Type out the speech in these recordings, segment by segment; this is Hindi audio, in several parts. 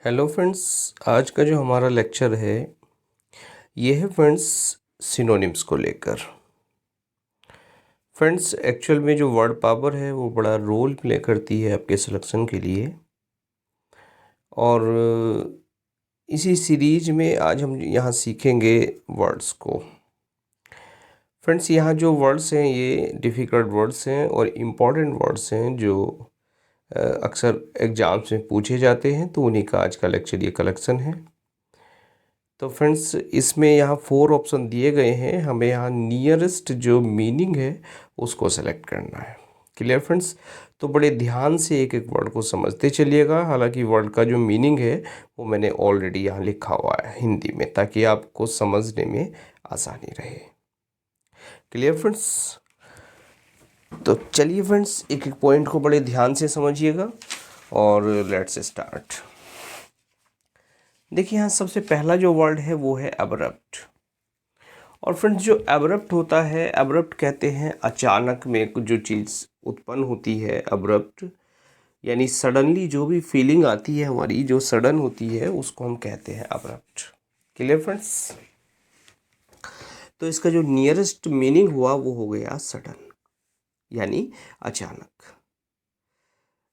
हेलो फ्रेंड्स, आज का जो हमारा लेक्चर है ये है फ्रेंड्स सिनोनिम्स को लेकर। फ्रेंड्स, एक्चुअल में जो वर्ड पावर है वो बड़ा रोल प्ले करती है आपके सिलेक्शन के लिए। और इसी सीरीज में आज हम यहाँ सीखेंगे वर्ड्स को। फ्रेंड्स, यहाँ जो वर्ड्स हैं ये डिफ़िकल्ट वर्ड्स हैं और इम्पॉर्टेंट वर्ड्स हैं जो अक्सर एग्ज़ाम्स में पूछे जाते हैं, तो उन्हीं का आज का लेक्चर ये कलेक्शन है। तो फ्रेंड्स, इसमें यहाँ 4 ऑप्शन दिए गए हैं, हमें यहाँ नियरेस्ट जो मीनिंग है उसको सेलेक्ट करना है। Clear friends? तो बड़े ध्यान से एक एक वर्ड को समझते चलिएगा। हालांकि वर्ड का जो मीनिंग है वो मैंने ऑलरेडी यहाँ लिखा हुआ है हिंदी में, ताकि आपको समझने में आसानी रहे। Clear friends? तो चलिए फ्रेंड्स, एक एक पॉइंट को बड़े ध्यान से समझिएगा और लेट्स स्टार्ट। देखिए, यहाँ सबसे पहला जो वर्ड है वो है अब्रप्ट। और फ्रेंड्स, जो अब्रप्ट होता है, अब्रप्ट कहते हैं अचानक में कुछ जो चीज़ उत्पन्न होती है। अब्रप्ट यानी सडनली जो भी फीलिंग आती है हमारी, जो सडन होती है, उसको हम कहते हैं अब्रप्ट। Clear friends? तो इसका जो नियरेस्ट मीनिंग हुआ वो हो गया सडन, यानी अचानक।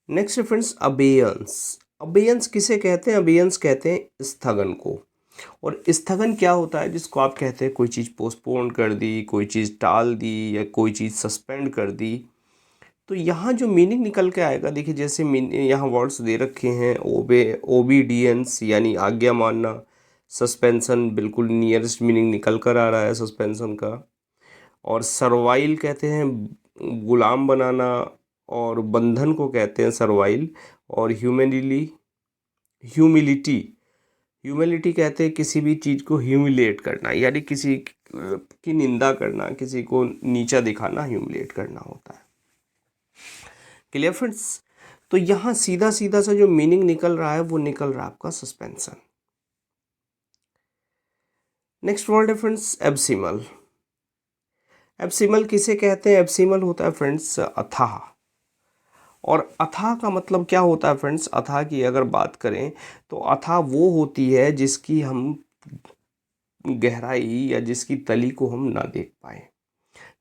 Next friends, abeyance. अबेयंस किसे कहते हैं? अबेयंस कहते हैं स्थगन को। और स्थगन क्या होता है? जिसको आप कहते हैं कोई चीज़ पोस्टपोन कर दी, कोई चीज़ टाल दी, या कोई चीज़ सस्पेंड कर दी। तो यहाँ जो मीनिंग निकल के आएगा, देखिए जैसे यहाँ वर्ड्स दे रखे हैं, ओबीडियंस यानी आज्ञा मानना, सस्पेंशन बिल्कुल नियरेस्ट मीनिंग निकल कर आ रहा है सस्पेंशन का। और सर्वाइल कहते हैं गुलाम बनाना, और बंधन को कहते हैं सर्वाइल। और ह्यूमिलिटी कहते हैं किसी भी चीज़ को ह्यूमिलेट करना, यानी किसी की निंदा करना, किसी को नीचा दिखाना, ह्यूमिलेट करना होता है। Clear friends? तो यहाँ सीधा सीधा सा जो मीनिंग निकल रहा है वो निकल रहा है आपका सस्पेंशन। नेक्स्ट वर्ड है फ्रेंड्स एब्सिमल। एब्सिमल किसे कहते हैं? एब्सिमल होता है फ्रेंड्स अथाह। और अथाह का मतलब क्या होता है फ्रेंड्स? अथाह की अगर बात करें तो अथाह वो होती है जिसकी हम गहराई या जिसकी तली को हम ना देख पाए।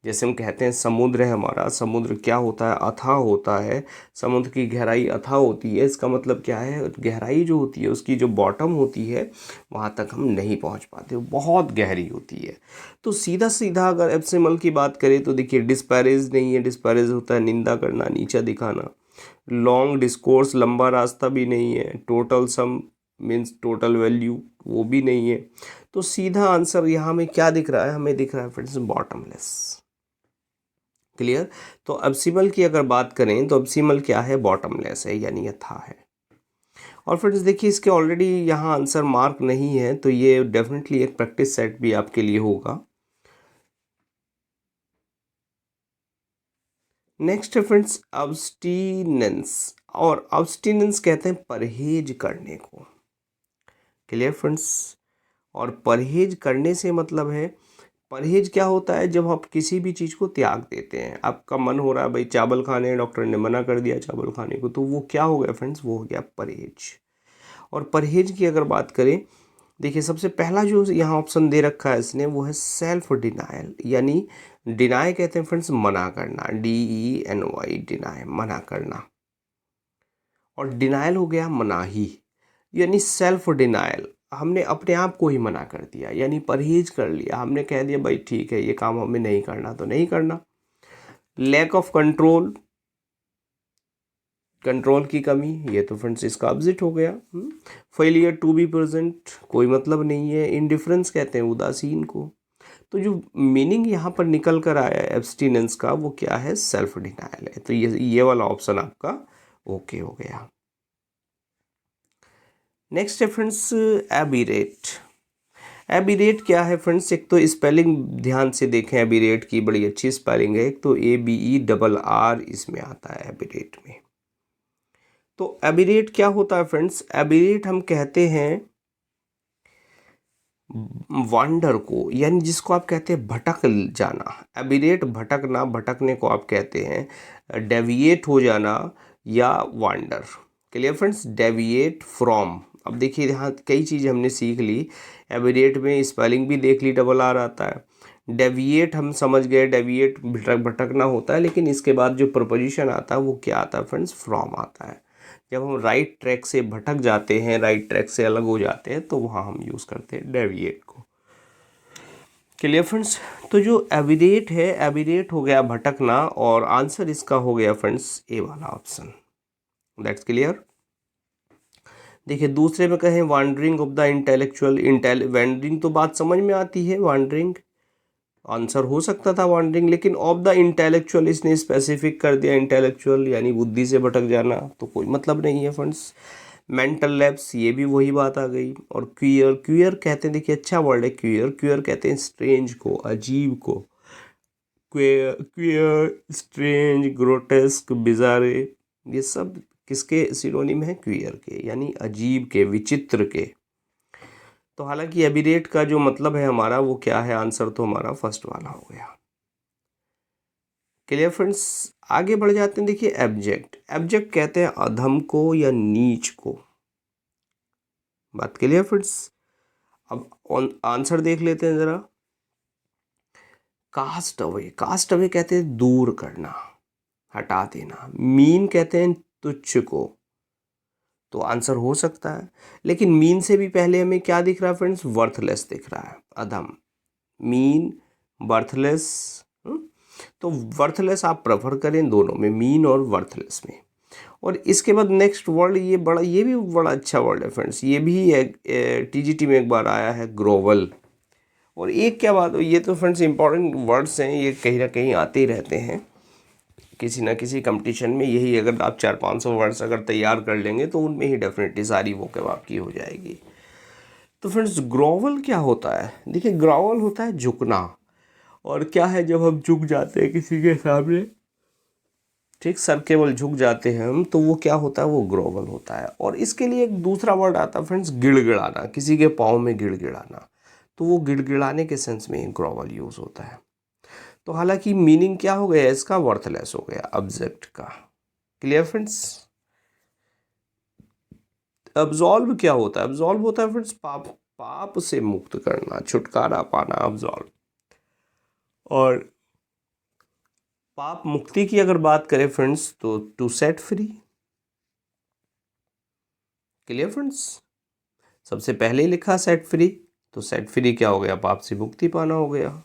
जैसे हम कहते हैं समुद्र है हमारा, समुद्र क्या होता है? अथाह होता है। समुद्र की गहराई अथाह होती है। इसका मतलब क्या है? गहराई जो होती है उसकी जो बॉटम होती है वहाँ तक हम नहीं पहुँच पाते, वो बहुत गहरी होती है। तो सीधा सीधा अगर एब्सिमल की बात करें तो देखिए, डिस्पैरेज नहीं है। डिस्पैरेज होता है निंदा करना, नीचा दिखाना। लॉन्ग डिस्कोर्स, लंबा रास्ता भी नहीं है। Total sum means total value, वो भी नहीं है। तो सीधा आंसर यहाँ में क्या दिख रहा है? हमें दिख रहा है फ्रेंड्स बॉटमलेस। क्लियर? तो अब्सिमल की अगर बात करें तो अब्सिमल क्या है? बॉटमलेस है, यानी अथाह है। और फ्रेंड्स देखिए, इसके ऑलरेडी यहाँ आंसर मार्क नहीं है, तो ये डेफिनेटली एक प्रैक्टिस सेट भी आपके लिए होगा। नेक्स्ट है फ्रेंड्स अब्स्टिनेंस। और अब्स्टिनेंस कहते हैं परहेज करने को। Clear friends? और परहेज करने से मतलब है, परहेज क्या होता है? जब आप किसी भी चीज़ को त्याग देते हैं। आपका मन हो रहा है भाई चावल खाने, डॉक्टर ने मना कर दिया चावल खाने को, तो वो क्या हो गया फ्रेंड्स? वो हो गया परहेज। और परहेज की अगर बात करें, देखिए सबसे पहला जो यहाँ ऑप्शन दे रखा है इसने, वो है सेल्फ डिनायल। यानी डिनाई कहते हैं फ्रेंड्स मना करना, DENY, डिनाई, मना करना। और डिनायल हो गया मनाही, यानी सेल्फ डिनायल, हमने अपने आप को ही मना कर दिया, यानी परहेज कर लिया। हमने कह दिया भाई ठीक है, ये काम हमें नहीं करना तो नहीं करना। लैक ऑफ कंट्रोल, कंट्रोल की कमी, ये तो फ्रेंड्स इसका ऑपोजिट हो गया। फेलियर टू बी प्रेजेंट, कोई मतलब नहीं है। इनडिफरेंस कहते हैं उदासीन को। तो जो मीनिंग यहाँ पर निकल कर आया है एब्स्टिनेंस का, वो क्या है? सेल्फ डिनायल है। तो ये वाला ऑप्शन आपका ओके हो गया। नेक्स्ट है फ्रेंड्स एबिरेट। एबिरेट क्या है फ्रेंड्स? एक तो स्पेलिंग ध्यान से देखें, एबिरेट की बड़ी अच्छी स्पेलिंग है। एक तो ABERR इसमें आता है एबिरेट में। तो एबिरेट क्या होता है फ्रेंड्स? एबिरेट हम कहते हैं वांडर को, यानी जिसको आप कहते हैं भटक जाना। एबिरेट भटकना, भटकने को आप कहते हैं डेविएट हो जाना या wander. Clear friends? Deviate from अब देखिए यहाँ कई चीज़ हमने सीख ली। एबिरेट में स्पेलिंग भी देख ली, डबल आर आता है। डेविएट हम समझ गए, डेविएट भटकना होता है, लेकिन इसके बाद जो प्रपोजिशन आता है वो क्या आता है फ्रेंड्स, फ्रॉम आता है। जब हम राइट ट्रैक से भटक जाते हैं, राइट ट्रैक से अलग हो जाते हैं, तो वहाँ हम यूज़ करते हैं डेविएट को। Clear friends. तो जो एविडेट है, एविडेट हो गया भटकना, और आंसर इसका हो गया फ्रेंड्स ए वाला ऑप्शन। That's clear. देखिए दूसरे में कहें wandering of the intellectual, wandering तो बात समझ में आती है, वांडरिंग आंसर हो सकता था वांडरिंग, लेकिन ऑफ द इंटेलेक्चुअल इसने स्पेसिफिक कर दिया, इंटेलेक्चुअल यानी बुद्धि से भटक जाना, तो कोई मतलब नहीं है फ्रेंड्स। मेंटल लैप्स, ये भी वही बात आ गई। और क्वियर, क्वियर कहते हैं, देखिए अच्छा वर्ड है क्वियर, क्वियर कहते हैं स्ट्रेंज को, अजीब को। क्वियर, क्वियर, स्ट्रेंज, ग्रोटेस्क, बिजारे, ये सब किसके सिनोनिम है, क्वियर के, यानी अजीब के, विचित्र के। तो हालांकि एबिरेट का जो मतलब है हमारा वो क्या है, आंसर तो हमारा फर्स्ट वाला हो गया। Clear friends. आगे बढ़ जाते हैं। देखिए एब्जेक्ट, एब्जेक्ट कहते हैं अधम को या नीच को। बात क्लियर फ्रेंड्स। अब आंसर देख लेते हैं जरा। कास्ट अवे, कास्ट अवे कहते हैं दूर करना, हटा देना। मीन कहते हैं तुच्छ को, तो आंसर हो सकता है। लेकिन मीन से भी पहले हमें क्या दिख रहा है फ्रेंड्स, वर्थलेस दिख रहा है, अधम। मीन, वर्थलेस, तो वर्थलेस आप प्रेफर करें दोनों में, मीन और वर्थलेस में। और इसके बाद नेक्स्ट वर्ड, ये भी बड़ा अच्छा वर्ड है फ्रेंड्स, ये भी टीजीटी में एक बार आया है, ग्रोवल। और एक क्या बात, ये तो फ्रेंड्स इंपॉर्टेंट वर्ड्स हैं, ये कहीं ना कहीं आते ही रहते हैं किसी ना किसी कंपटीशन में। यही अगर आप 400-500 वर्ड्स अगर तैयार कर लेंगे तो उनमें ही डेफिनेटली सारी वोकैब आपकी हो जाएगी। तो फ्रेंड्स ग्रोवल क्या होता है, देखिए ग्रोवल होता है झुकना। और क्या है, जब हम झुक जाते हैं किसी के सामने, ठीक, सर केवल झुक जाते हैं हम, तो वो क्या होता है, वो ग्रोवल होता है। और इसके लिए एक दूसरा वर्ड आता है फ्रेंड्स, गिड़गिड़ाना, किसी के पाँव में गिड़गिड़ाना, तो वो गिड़गिड़ाने के सेंस में ग्रोवल यूज़ होता है। तो हालांकि मीनिंग क्या हो गया इसका, वर्थलेस हो गया ऑब्जेक्ट का। Clear friends. अब्सॉल्व क्या होता है, अब्सॉल्व होता है फ्रेंड्स पाप, पाप से मुक्त करना, छुटकारा पाना, अब्सॉल्व। और पाप मुक्ति की अगर बात करें फ्रेंड्स, तो to set free. Clear friends. सबसे पहले ही लिखा सेट फ्री, तो सेट फ्री क्या हो गया, पाप से मुक्ति पाना हो गया।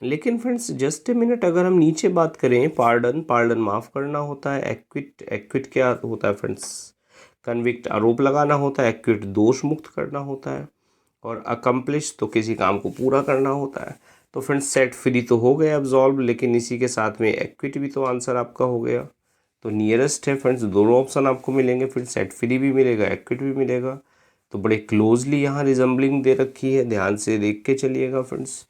लेकिन फ्रेंड्स जस्ट ए मिनट, अगर हम नीचे बात करें, पार्डन, पार्डन माफ़ करना होता है। एक्विट, एक्विट क्या होता है फ्रेंड्स, कन्विक्ट आरोप लगाना होता है। एक्विट दोष मुक्त करना होता है। और अकम्प्लिश तो किसी काम को पूरा करना होता है। तो फ्रेंड्स सेट फ्री तो हो गया अब्जॉल्व, लेकिन इसी के साथ में एक्विट भी तो आंसर आपका हो गया। तो नियरेस्ट है फ्रेंड्स, दोनों ऑप्शन आपको मिलेंगे, फिर सेट फ्री भी मिलेगा, एक्विट भी मिलेगा। तो बड़े क्लोजली यहाँ रिजम्बलिंग दे रखी है, ध्यान से देख के चलिएगा फ्रेंड्स।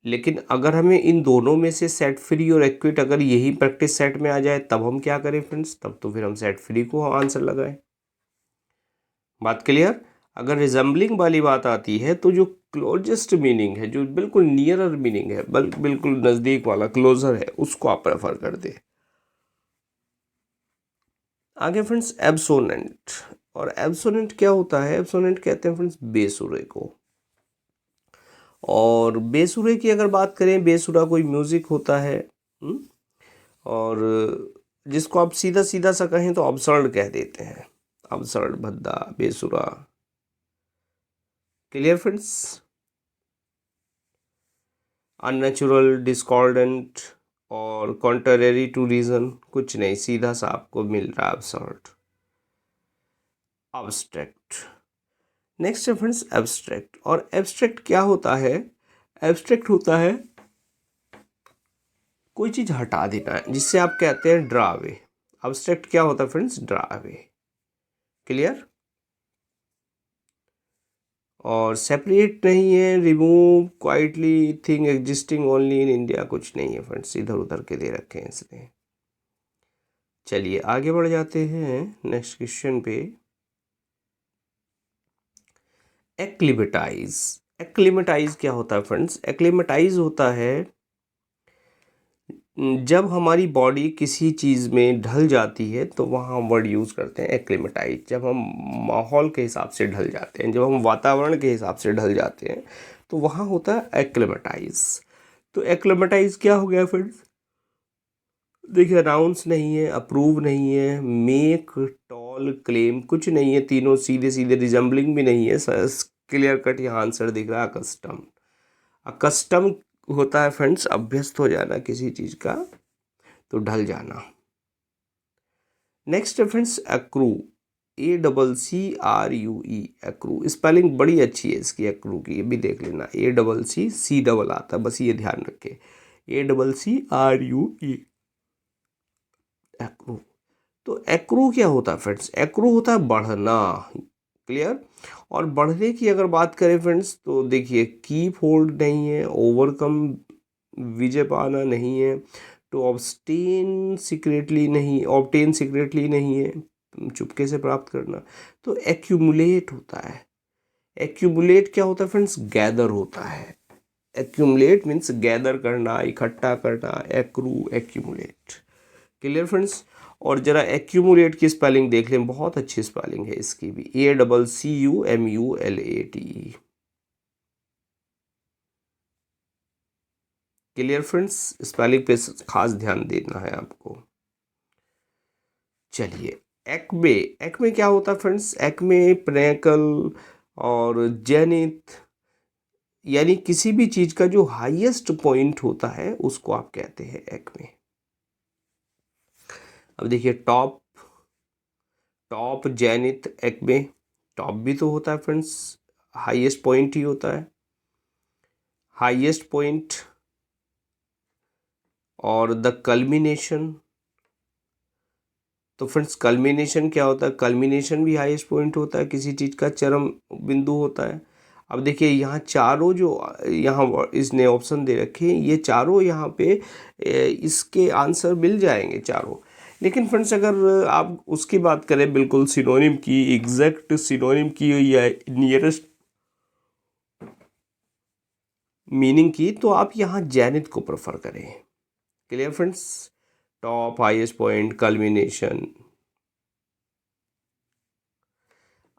लेकिन अगर हमें इन दोनों में से सेट फ्री और एक्विट अगर यही प्रैक्टिस सेट में आ जाए, तब हम क्या करें फ्रेंड्स, तब तो फिर हम सेट फ्री को आंसर लगाएं। बात क्लियर। अगर रिजम्बलिंग वाली बात आती है, तो जो क्लोजेस्ट मीनिंग है, जो बिल्कुल नियरर मीनिंग है, बिल्कुल नज़दीक वाला, क्लोजर है, उसको आप प्रेफर कर दें। आगे फ्रेंड्स एब्सोनेंट। और एब्सोनेंट क्या होता है, एब्सोनेंट कहते हैं फ्रेंड्स बेसुरे को। और बेसुरे की अगर बात करें, बेसुरा कोई म्यूज़िक होता है, और जिसको आप सीधा सीधा सा कहें तो अब्सर्ड कह देते हैं, अब्सर्ड, भद्दा, बेसुरा। Clear friends. अननेचुरल, डिस्कॉर्डेंट और कॉन्ट्ररी टू रीज़न, कुछ नहीं, सीधा सा आपको मिल रहा है अब्सर्ड। अब्स्ट्रैक्ट। नेक्स्ट है फ्रेंड्स एब्स्ट्रैक्ट। और एब्स्ट्रैक्ट क्या होता है, एब्स्ट्रैक्ट होता है कोई चीज़ हटा देना है, जिससे आप कहते हैं ड्रा अवे। अब्स्ट्रैक्ट क्या होता है फ्रेंड्स, ड्रा अवे। क्लियर। और सेपरेट नहीं है, remove, quietly, thing existing only in India, कुछ नहीं है फ्रेंड्स, इधर उधर के दे रखे हैं इसने। चलिए आगे बढ़ जाते हैं नेक्स्ट क्वेश्चन पे। एक्लिमेटाइज। एक्लिमेटाइज क्या होता है फ्रेंड्स? एक्लिमेटाइज होता है जब हमारी बॉडी किसी चीज़ में ढल जाती है तो वहाँ हम वर्ड यूज़ करते हैं एक्लिमेटाइज। जब हम माहौल के हिसाब से ढल जाते हैं, जब हम वातावरण के हिसाब से ढल जाते हैं, तो वहाँ होता है एक्लिमेटाइज। तो एक्लिमेटाइज क्या हो गया फ्रेंड्स? देखिए, अनाउंस नहीं है, अप्रूव नहीं है, मेक, टॉल, क्लेम कुछ नहीं है, तीनों सीधे सीधे, रिजम्बलिंग भी नहीं है। क्लियर कट यहाँ आंसर दिख रहा है, अकस्टम। अकस्टम होता है फ्रेंड्स अभ्यस्त हो जाना किसी चीज़ का, तो ढल जाना। नेक्स्ट है friends accrue, ACCRUE, accrue. Spelling बड़ी अच्छी है इसकी, एक्रू की, ये भी देख लेना। ACC डबल आता है, बस ये ध्यान रखे, ACCRUE, एक्रू। तो एक्रू क्या होता है फ्रेंड्स? एक्रू होता है बढ़ना। क्लियर? और बढ़ने की अगर बात करें फ्रेंड्स, तो देखिए, कीप होल्ड नहीं है, ओवरकम विजय पाना नहीं है, टू ऑब्स्टेन सीक्रेटली नहीं, ऑब्टेन सीक्रेटली नहीं है, चुपके से प्राप्त करना। तो एक्यूमुलेट होता है। एक्यूमुलेट क्या होता है फ्रेंड्स? गैदर होता है। एक्यूमुलेट मीन्स गैदर करना, इकट्ठा करना, एक्रू, एक्यूमुलेट। Clear friends? और जरा एक्यूमुलेट की स्पेलिंग देख लें, बहुत अच्छी स्पेलिंग है इसकी भी, ACCUMULATE। Clear friends? स्पेलिंग पे खास ध्यान देना है आपको। चलिए, एक्मे। एक्मे क्या होता है फ्रेंड्स? एक्मे प्रेकल और जेनिथ, यानी किसी भी चीज का जो हाईएस्ट पॉइंट होता है उसको आप कहते हैं एक्मे। अब देखिए, top, top, zenith, Acme. Top भी तो होता है फ्रेंड्स, हाईएस्ट पॉइंट ही होता है, हाईएस्ट पॉइंट। और द कल्मिनेशन, तो फ्रेंड्स कल्मिनेशन क्या होता है? कल्मिनेशन भी हाईएस्ट पॉइंट होता है, किसी चीज़ का चरम बिंदु होता है। अब देखिए, यहाँ चारों जो यहाँ इसने ऑप्शन दे रखे हैं, ये चारों यहाँ पे इसके आंसर मिल जाएंगे चारों। लेकिन फ्रेंड्स अगर आप उसकी बात करें बिल्कुल सिनोनिम की, एग्जैक्ट सिनोनिम की या नियरेस्ट मीनिंग की, तो आप यहाँ जैनिथ को प्रेफर करें। Clear friends? Top, highest point, culmination.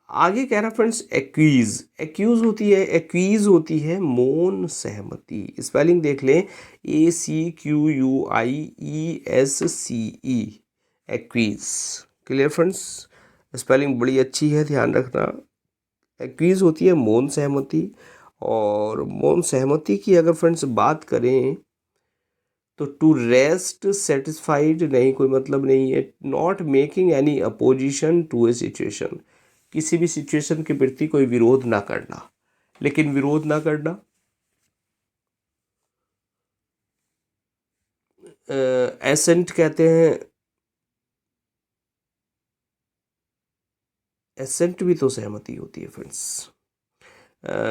आगे कह रहा फ्रेंड्स एक्वीज। एक्यूज होती है, एक्वीज होती है मौन सहमति। स्पेलिंग देख लें, ACQUIESCE, acquiesce. Clear friends? Spelling बड़ी अच्छी है, ध्यान रखना। एक्वीज होती है मौन सहमति। और मौन सहमति की अगर फ्रेंड्स बात करें, तो टू रेस्ट सेटिस्फाइड नहीं, कोई मतलब नहीं है। Not making any opposition to a situation, किसी भी सिचुएशन के प्रति कोई विरोध ना करना। लेकिन विरोध ना करना, एसेंट कहते हैं। एसेंट भी तो सहमति होती है फ्रेंड्स।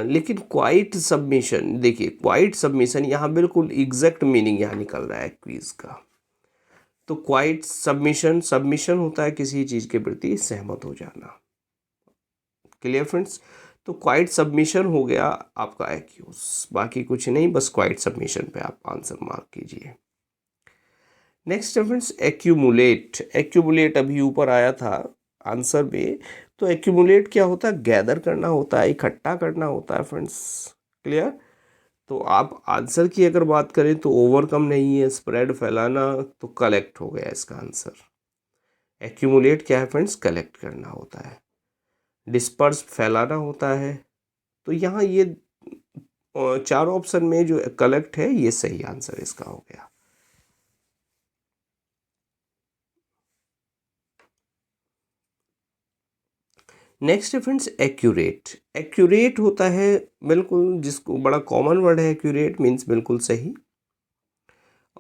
लेकिन क्वाइट सबमिशन, देखिए क्वाइट सबमिशन यहाँ बिल्कुल एग्जैक्ट मीनिंग यहाँ निकल रहा है क्विज का। तो क्वाइट सबमिशन, सबमिशन होता है किसी चीज़ के प्रति सहमत हो जाना। Clear friends? तो क्वाइट सबमिशन हो गया आपका एक्यूज, बाकी कुछ नहीं, बस क्वाइट सबमिशन पे आप आंसर मार्क कीजिए। नेक्स्ट है फ्रेंड्स एक्यूमुलेट। एक्यूमुलेट अभी ऊपर आया था आंसर में। तो एक्यूमुलेट क्या होता है? गैदर करना होता है, इकट्ठा करना होता है फ्रेंड्स। क्लियर? तो आप आंसर की अगर बात करें तो ओवरकम नहीं है, स्प्रेड, फैलाना, तो कलेक्ट हो गया इसका आंसर। एक्यूमुलेट क्या है फ्रेंड्स? कलेक्ट करना होता है। डिस्पर्स, फैलाना होता है। तो यहाँ ये चार ऑप्शन में जो कलेक्ट है, ये सही आंसर इसका हो गया। नेक्स्ट है फ्रेंड्स एक्यूरेट। एक्यूरेट होता है बिल्कुल, जिसको बड़ा कॉमन वर्ड है, एक्यूरेट मीन्स बिल्कुल सही।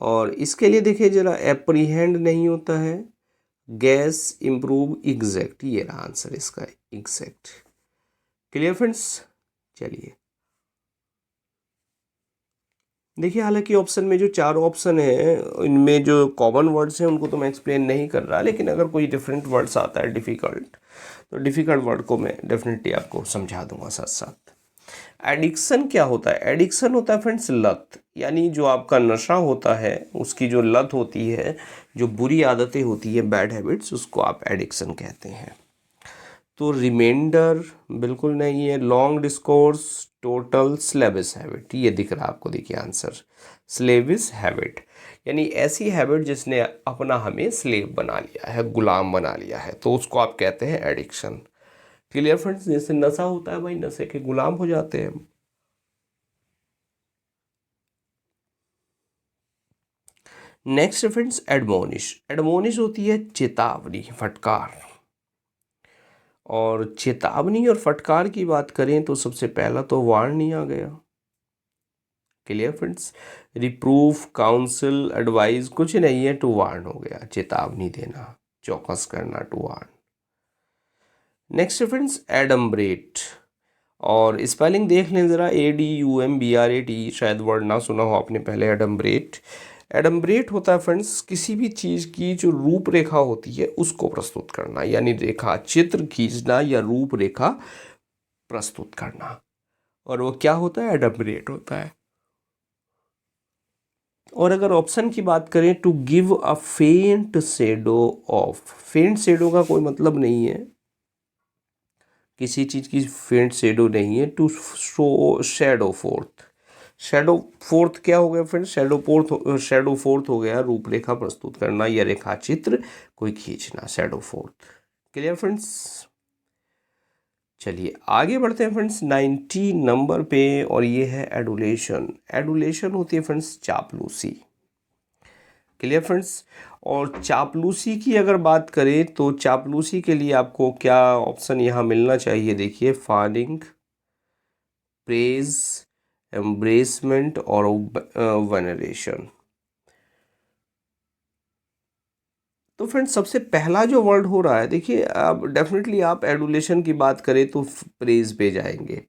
और इसके लिए देखिए जरा, एप्रीहेंड नहीं होता है, गैस, इम्प्रूव, एग्जैक्ट, ये रहा आंसर इसका, एग्जैक्ट। Clear friends? चलिए, देखिए, हालांकि ऑप्शन में जो 4 ऑप्शन है इनमें जो कॉमन वर्ड्स हैं उनको तो मैं एक्सप्लेन नहीं कर रहा, लेकिन अगर कोई डिफरेंट वर्ड्स आता है डिफ़िकल्ट, तो डिफ़िकल्ट वर्ड को मैं डेफिनेटली आपको समझा दूंगा साथ साथ। एडिक्शन क्या होता है? एडिक्शन होता है फ्रेंड्स लत, यानी जो आपका नशा होता है उसकी जो लत होती है, जो बुरी आदतें होती है, बैड हैबिट्स, उसको आप एडिक्शन कहते हैं। तो रिमाइंडर बिल्कुल नहीं है। लॉन्ग डिस्कोर्स, टोटल, स्लेविश हैबिट, ये दिख रहा है आपको, देखिए आंसर स्लेविश हैबिट, यानी ऐसी हैबिट जिसने अपना हमें स्लेव बना लिया है, गुलाम बना लिया है, तो उसको आप कहते हैं एडिक्शन। Clear friends? जैसे नशा होता है भाई, नशे के गुलाम हो जाते हैं। Next friends admonish. एडमोनिश होती है चेतावनी, फटकार। और चेतावनी और फटकार की बात करें तो सबसे पहला तो वार्न आ गया। Clear friends? Reproof, counsel, advice कुछ नहीं है, टू वार्न हो गया, चेतावनी देना, चौकस करना, टू वार्न। नेक्स्ट फ्रेंड्स एडम्ब्रेट, और स्पेलिंग देख लें ज़रा, ADUMBRAT, शायद वर्ड ना सुना हो आपने पहले, एडम्ब्रेट। एडम्ब्रेट होता है फ्रेंड्स किसी भी चीज़ की जो रूपरेखा होती है उसको प्रस्तुत करना, यानी रेखा चित्र खींचना या रूपरेखा प्रस्तुत करना, और वो क्या होता है? एडम्ब्रेट होता है। और अगर ऑप्शन की बात करें, टू गिव अ फेंट शेडो ऑफ, फेंट शेडो का कोई मतलब नहीं है, किसी चीज़ की फेंट शेडो नहीं है। To show shadow forth, shadow forth क्या हो गया फ्रेंड्स? शेडो फोर्थ हो गया रूपरेखा प्रस्तुत करना या रेखा चित्र कोई खींचना, शेडो फोर्थ। Clear friends? चलिए आगे बढ़ते हैं फ्रेंड्स 90 नंबर पे, और ये है एडुलेशन। एडुलेशन होती है फ्रेंड्स चापलूसी। Clear friends? और चापलूसी की अगर बात करें तो चापलूसी के लिए आपको क्या ऑप्शन यहाँ मिलना चाहिए? देखिए, फानिंग, प्रेज, एम्ब्रेसमेंट और वेनरेशन। तो फ्रेंड्स सबसे पहला जो वर्ड हो रहा है, देखिए अब डेफिनेटली आप एडुलेशन की बात करें तो प्रेज पे जाएंगे,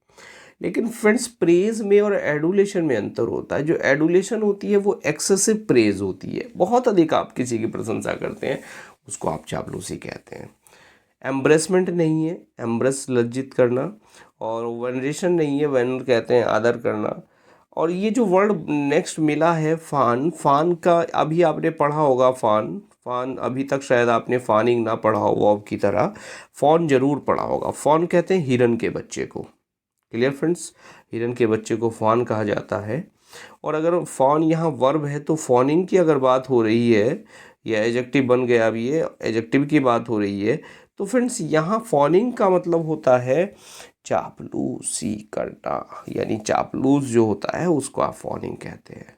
लेकिन फ्रेंड्स प्रेज में और एडुलेशन में अंतर होता है। जो एडुलेशन होती है वो एक्सेसिव प्रेज होती है, बहुत अधिक आप किसी की प्रशंसा करते हैं, उसको आप चापलूसी कहते हैं। एम्ब्रेसमेंट नहीं है, एम्ब्रेस लज्जित करना, और वेनरेशन नहीं है, वेनर कहते हैं आदर करना। और ये जो वर्ड नेक्स्ट मिला है फान, फान का अभी आपने पढ़ा होगा, फान, फान अभी तक शायद आपने फानिंग ना पढ़ा हो वर्ब की तरह, फॉन जरूर पढ़ा होगा। फॉन कहते हैं हिरन के बच्चे को। Clear friends? हिरन के बच्चे को फॉन कहा जाता है। और अगर फॉन यहाँ वर्ब है तो फॉनिंग की अगर बात हो रही है, या एडजेक्टिव बन गया, अभी ये एडजेक्टिव की बात हो रही है, तो फ्रेंड्स यहाँ फॉनिंग का मतलब होता है चापलूसी करना, यानी चापलूस जो होता है उसको आप फॉनिंग कहते हैं।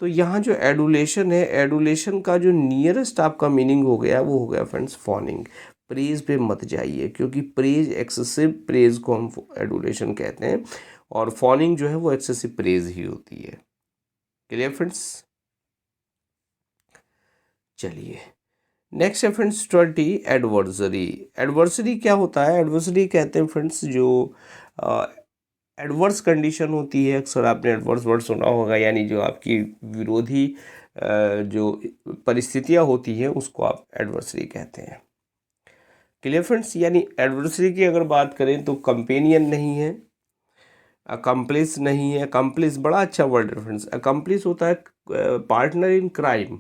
तो यहाँ जो एडुलेशन है, एडुलेशन का जो नियरेस्ट आपका मीनिंग हो गया वो हो गया फ्रेंड्स फॉनिंग। प्रेज पे मत जाइए, क्योंकि प्रेज, एक्सेसिव प्रेज को हम एडुलेशन कहते हैं, और फॉनिंग जो है वो एक्सेसिव प्रेज ही होती है। Clear friends? चलिए नेक्स्ट है फ्रेंड्स 20 एडवर्सरी। एडवर्सरी क्या होता है? एडवर्सरी कहते हैं फ्रेंड्स जो एडवर्स कंडीशन होती है, अक्सर आपने एडवर्स वर्ड सुना होगा, यानी जो आपकी विरोधी जो परिस्थितियाँ होती हैं उसको आप एडवर्सरी कहते हैं। Clear friends? यानी एडवर्सरी की अगर बात करें तो कंपेनियन नहीं है, अकम्प्लिस नहीं है। अकम्प्लिस बड़ा अच्छा वर्ड है फ्रेंड्स। अकम्प्लिस होता है पार्टनर इन क्राइम।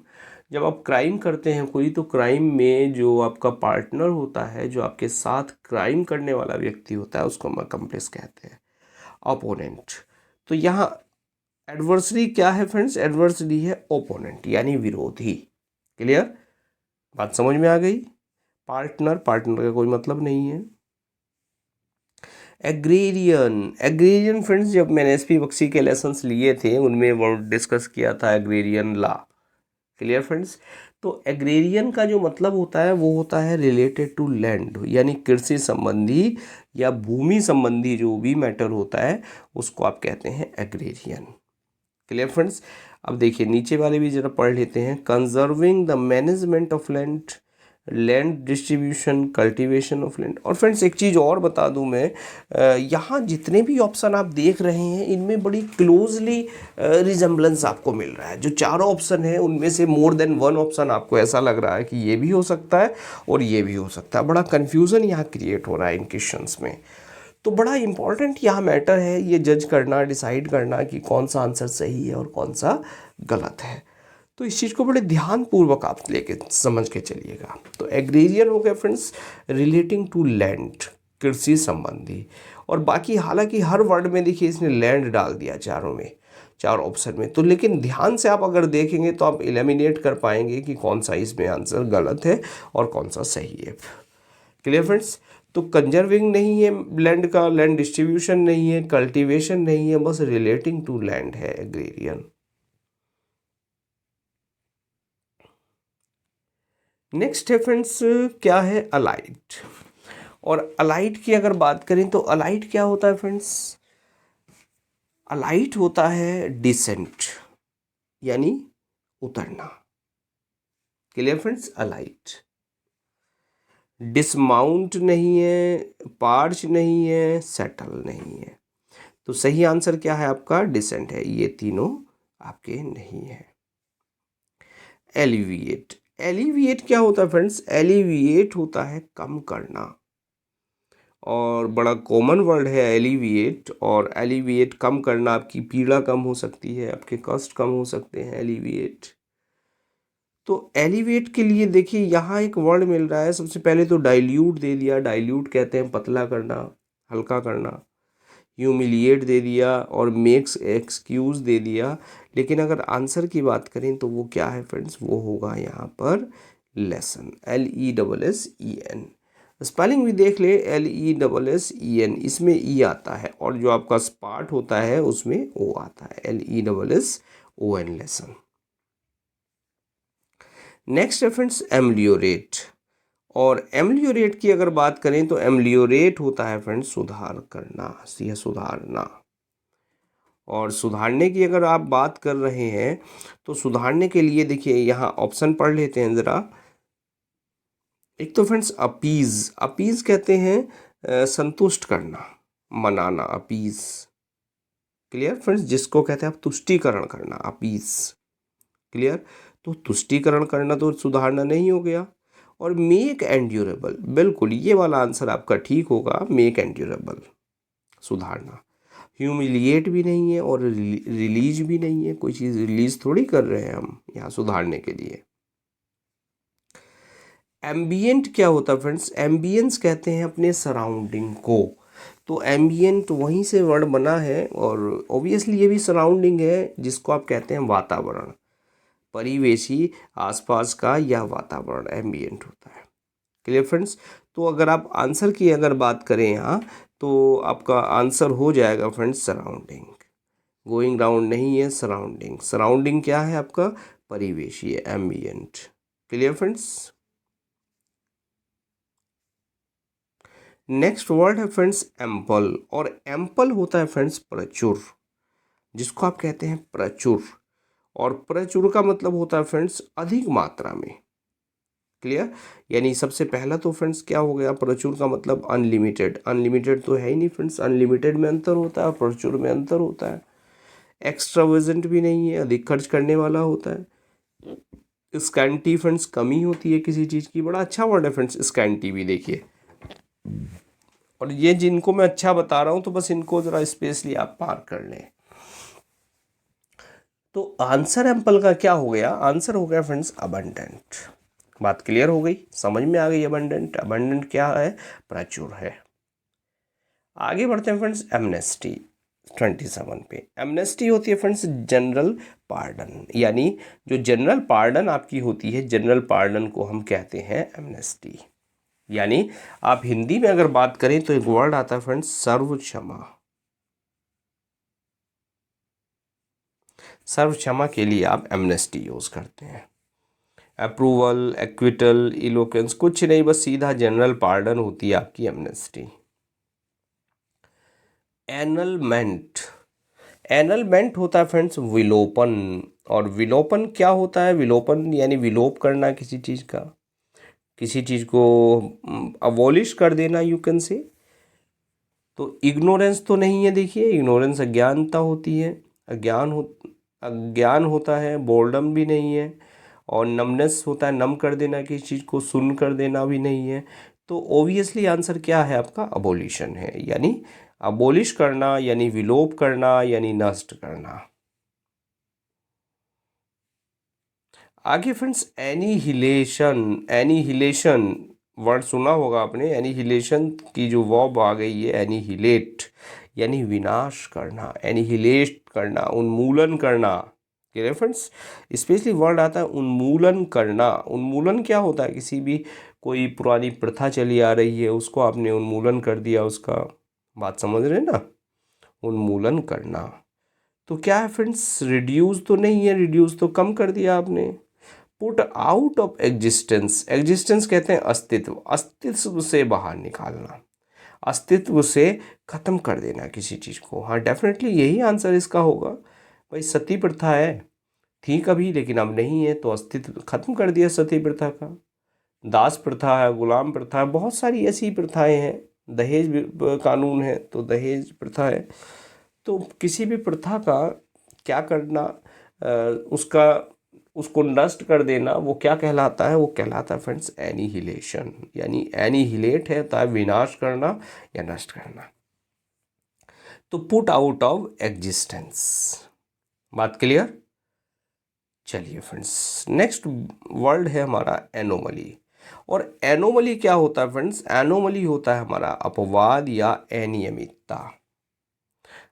जब आप क्राइम करते हैं कोई, तो क्राइम में जो आपका पार्टनर होता है, जो आपके साथ क्राइम करने वाला व्यक्ति होता है, उसको हम अकम्प्लिस कहते हैं। ओपोनेंट, तो यहाँ एडवर्सरी क्या है फ्रेंड्स? एडवर्सरी है ओपोनेंट, यानी विरोधी। क्लियर? बात समझ में आ गई? पार्टनर, पार्टनर का कोई मतलब नहीं है। एग्रेरियन, एग्रेरियन फ्रेंड्स जब मैंने एसपी बख्शी के लेसन्स लिए थे उनमें वो डिस्कस किया था एग्रेरियन लॉ। Clear friends? तो एग्रेरियन का जो मतलब होता है वो होता है रिलेटेड टू लैंड, यानी कृषि संबंधी या भूमि संबंधी जो भी मैटर होता है उसको आप कहते हैं एग्रेरियन। Clear friends? अब देखिए नीचे वाले भी जरा पढ़ लेते हैं। Conserving the management of land, land distribution, cultivation of land. और फ्रेंड्स एक चीज़ और बता दूं मैं, यहाँ जितने भी ऑप्शन आप देख रहे हैं इनमें बड़ी क्लोजली रिजेम्बलेंस आपको मिल रहा है। जो चारों ऑप्शन है उनमें से मोर देन वन ऑप्शन आपको ऐसा लग रहा है कि ये भी हो सकता है और ये भी हो सकता है। बड़ा कन्फ्यूज़न यहाँ क्रिएट हो रहा है इन क्वेश्चंस में। तो बड़ा इंपॉर्टेंट यहाँ मैटर है ये जज करना, डिसाइड करना कि कौन सा आंसर सही है और कौन सा गलत है। तो इस चीज़ को बड़े ध्यानपूर्वक आप लेके समझ के चलिएगा। तो एग्रेरियन हो गया फ्रेंड्स रिलेटिंग टू लैंड, कृषि संबंधी। और बाकी हालांकि हर वर्ड में देखिए इसने लैंड डाल दिया चारों में, चार ऑप्शन में। तो लेकिन ध्यान से आप अगर देखेंगे तो आप एलिमिनेट कर पाएंगे कि कौन सा इसमें आंसर गलत है और कौन सा सही है। Clear friends? तो कंजर्विंग नहीं है लैंड का, लैंड डिस्ट्रीब्यूशन नहीं है, कल्टीवेशन नहीं है, बस रिलेटिंग टू लैंड है एग्रेरियन। नेक्स्ट है फ्रेंड्स क्या है, अलाइड। और अलाइड की अगर बात करें तो अलाइड क्या होता है फ्रेंड्स? अलाइड होता है डिसेंट, यानी उतरना। Clear friends? अलाइड डिसमाउंट नहीं है, पार्च नहीं है, सेटल नहीं है। तो सही आंसर क्या है आपका? डिसेंट है। ये तीनों आपके नहीं है। एलिविएट, एलिविएट क्या होता है फ्रेंड्स? एलिविएट होता है कम करना, और बड़ा कॉमन वर्ड है एलिविएट। और एलिविएट कम करना, आपकी पीड़ा कम हो सकती है, आपके कष्ट कम हो सकते हैं, एलिविएट। तो एलिवेट के लिए देखिए यहाँ एक वर्ड मिल रहा है। सबसे पहले तो डाइल्यूट दे दिया, डाइल्यूट कहते हैं पतला करना, हल्का करना। ह्यूमिलिएट दे दिया और मेक्स एक्सक्यूज दे दिया। लेकिन अगर आंसर की बात करें तो वो क्या है फ्रेंड्स? वो होगा यहाँ पर लेसन, LESSEN। स्पेलिंग भी देख ले, LESSEN, इसमें ई आता है और जो आपका स्पार्ट होता है उसमें ओ आता है, LESSON, लेसन। नेक्स्ट है फ्रेंड्स एमलियोरेट। और एमलियोरेट की अगर बात करें तो एमलियोरेट होता है फ्रेंड्स सुधार करना, यह सुधारना। और सुधारने की अगर आप बात कर रहे हैं तो सुधारने के लिए देखिए यहाँ ऑप्शन पढ़ लेते हैं ज़रा। एक तो फ्रेंड्स अपीज, अपीज कहते हैं संतुष्ट करना, मनाना, अपीज। Clear friends? जिसको कहते हैं आप तुष्टीकरण करना, अपीज। क्लियर? तो तुष्टीकरण करना तो सुधारना नहीं हो गया। और मेक एंड्यूरेबल, बिल्कुल ये वाला आंसर आपका ठीक होगा, मेक एंड्यूरेबल, सुधारना। ह्यूमिलिएट भी नहीं है और रिलीज भी नहीं है, कोई चीज़ रिलीज थोड़ी कर रहे हैं हम यहाँ सुधारने के लिए। एम्बियंट क्या होता है फ्रेंड्स? एम्बियंस कहते हैं अपने सराउंडिंग को। तो एम्बियंट वहीं से वर्ड बना है और ऑब्वियसली ये भी सराउंडिंग है, जिसको आप कहते हैं वातावरण, परिवेशी, आसपास का यह वातावरण एम्बियंट होता है। Clear friends? तो अगर आप आंसर की अगर बात करें यहाँ तो आपका आंसर हो जाएगा फ्रेंड्स सराउंडिंग। गोइंग राउंड नहीं है, सराउंडिंग। सराउंडिंग क्या है आपका? परिवेशी, ambient. Clear friends? Next word है फ्रेंड्स एम्पल। और एम्पल होता है फ्रेंड्स प्रचुर, जिसको आप कहते हैं प्रचुर। और प्रचुर का मतलब होता है फ्रेंड्स अधिक मात्रा में। क्लियर? यानी सबसे पहला तो फ्रेंड्स क्या हो गया? प्रचुर का मतलब अनलिमिटेड। अनलिमिटेड तो है ही नहीं फ्रेंड्स, अनलिमिटेड में अंतर होता है और प्रचुर में अंतर होता है। एक्स्ट्रावेजेंट भी नहीं है, अधिक खर्च करने वाला होता है। स्कैंटी फ्रेंड्स कमी होती है किसी चीज़ की। बड़ा अच्छा वर्ड है फ्रेंड्स स्कैंटी भी, देखिए। और ये जिनको मैं अच्छा बता रहा हूँ तो बस इनको ज़रा स्पेशली आप पार कर लें। तो आंसर एम्पल का क्या हो गया? आंसर हो गया फ्रेंड्स अबंडेंट। बात क्लियर हो गई, समझ में आ गई? अबंडेंट, अबंडेंट क्या है? प्रचुर है। आगे बढ़ते हैं फ्रेंड्स एमनेस्टी 27 पे। एमनेस्टी होती है फ्रेंड्स जनरल पार्डन, यानी जो जनरल पार्डन आपकी होती है, जनरल पार्डन को हम कहते हैं एमनेस्टी। यानी आप हिंदी में अगर बात करें तो एक वर्ड आता है फ्रेंड्स सर्व क्षमा। सर्व क्षमा के लिए आप एमनेस्टी यूज़ करते हैं। अप्रूवल, एक्विटल, इलोकेंस कुछ नहीं, बस सीधा जनरल पार्डन होती है आपकी एमनेस्टी। एनलमेंट, एनलमेंट होता है फ्रेंड्स विलोपन। और विलोपन क्या होता है? विलोपन यानी विलोप करना किसी चीज़ का। किसी चीज़ को अबॉलिश कर देना, यू कैन से। तो इग्नोरेंस तो नहीं है, देखिए इग्नोरेंस अज्ञानता होती है, अज्ञान होता है, बोर्डम भी नहीं है, और नमनेस होता है, नम कर देना, किसी चीज़ को सुन कर देना भी नहीं है। तो ओबियसली आंसर क्या है आपका, अबोलिशन है, यानी अबोलिश करना, यानी विलोप करना, यानी नष्ट करना। आगे फ्रेंड्स, एनिहिलेशन, एनिहिलेशन वर्ड सुना होगा आपने। एनिहिलेशन की जो वर्ब आ गई है एनिहिलेट, यानी विनाश करना, एनिहिलेट करना, उन्मूलन करना। क्लियर फ्रेंड्स, स्पेशली वर्ड आता है उन्मूलन करना। उन्मूलन क्या होता है, किसी भी कोई पुरानी प्रथा चली आ रही है उसको आपने उन्मूलन कर दिया, उसका बात समझ रहे हैं ना, उन्मूलन करना। तो क्या है फ्रेंड्स, रिड्यूस तो नहीं है, रिड्यूस तो कम कर दिया आपने। Put out of existence, existence कहते हैं अस्तित्व, अस्तित्व से बाहर निकालना, अस्तित्व से खत्म कर देना किसी चीज़ को। हाँ डेफिनेटली यही आंसर इसका होगा। भाई सती प्रथा है, थी कभी लेकिन अब नहीं है, तो अस्तित्व खत्म कर दिया सती प्रथा का। दास प्रथा है, गुलाम प्रथा है, बहुत सारी ऐसी प्रथाएं हैं। दहेज कानून है तो दहेज प्रथा है। तो किसी भी प्रथा का क्या करना, उसका उसको नष्ट कर देना, वो क्या कहलाता है, वो कहलाता है फ्रेंड्स एनिहिलेशन, यानी एनिहिलेट है होता है विनाश करना या नष्ट करना। तो पुट आउट ऑफ एग्जिस्टेंस, बात क्लियर। चलिए फ्रेंड्स, नेक्स्ट वर्ड है हमारा एनोमली। और एनोमली क्या होता है फ्रेंड्स, एनोमली होता है हमारा अपवाद या अनियमितता,